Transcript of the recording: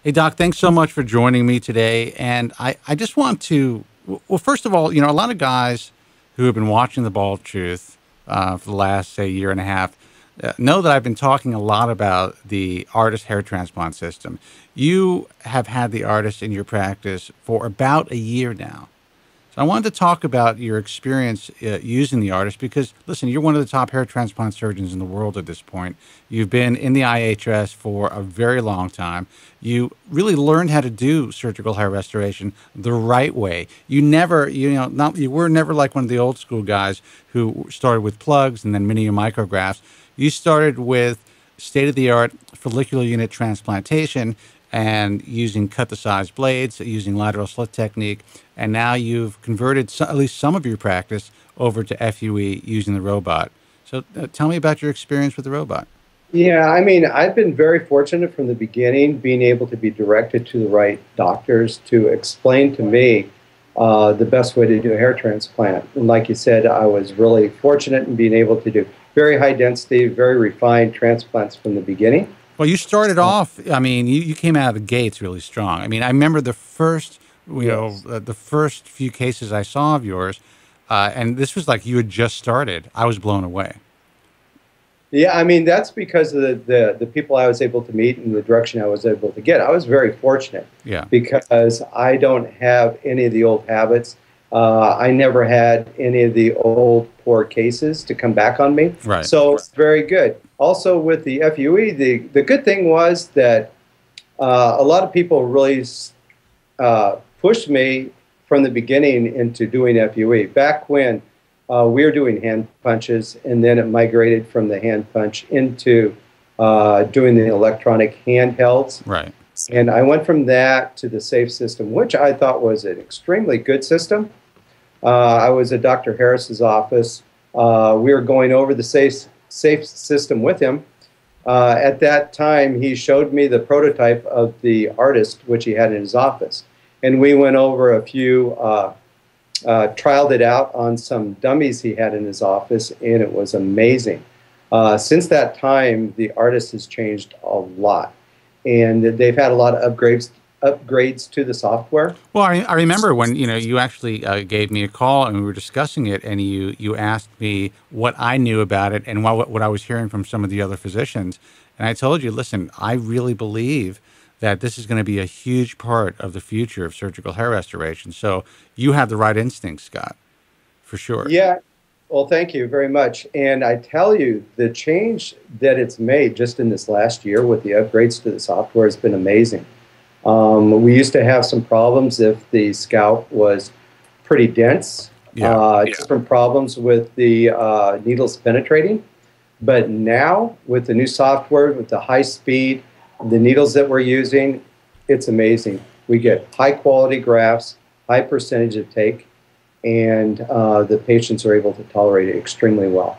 Hey, Doc, thanks so much for joining me today. And I just want to, well, first of all, a lot of guys who have been watching The Bald Truth for the last, say, year and a half know that I've been talking a lot about the ARTAS hair transplant system. You have had the ARTAS in your practice for about a year now. I wanted to talk about your experience using the ARTAS because, listen, you're one of the top hair transplant surgeons in the world at this point. You've been in the IAHRS for a very long time. You really learned how to do surgical hair restoration the right way. You never, you were never like one of the old school guys who started with plugs and then mini micrografts. You started with state-of-the-art follicular unit transplantation and using cut-to-size blades, using lateral slit technique, and now you've converted at least some of your practice over to FUE using the robot. So tell me about your experience with the robot. Yeah, I mean, I've been very fortunate from the beginning, being able to be directed to the right doctors to explain to me the best way to do a hair transplant. And like you said, I was really fortunate in being able to do very high density, very refined transplants from the beginning. Well, you started off, I mean, you came out of the gates really strong. I mean, I remember the first, the first few cases I saw of yours, and this was like you had just started. I was blown away. Yeah, I mean, that's because of the people I was able to meet and the direction I was able to get. I was very fortunate because I don't have any of the old habits. I never had any of the old poor cases to come back on me. Right. So it's very good. Also with the FUE, the good thing was that a lot of people really pushed me from the beginning into doing FUE. Back when we were doing hand punches, and then it migrated from the hand punch into doing the electronic handhelds. Right. And I went from that to the SAFE system, which I thought was an extremely good system. I was at Dr. Harris's office. We were going over the SAFE system with him. At that time, he showed me the prototype of the ARTAS, which he had in his office. And we went over a few, trialed it out on some dummies he had in his office, and it was amazing. Since that time, the ARTAS has changed a lot. And they've had a lot of upgrades to the software. Well, I remember when you actually gave me a call and we were discussing it, and you asked me what I knew about it and what I was hearing from some of the other physicians, and I told you, listen, I really believe that this is going to be a huge part of the future of surgical hair restoration. So you have the right instincts, Scott, for sure. Yeah. Well, thank you very much. And I tell you, the change that it's made just in this last year with the upgrades to the software has been amazing. We used to have some problems if the scalp was pretty dense, different problems with the needles penetrating. But now, with the new software, with the high speed, the needles that we're using, it's amazing. We get high quality grafts, high percentage of take, and the patients are able to tolerate it extremely well.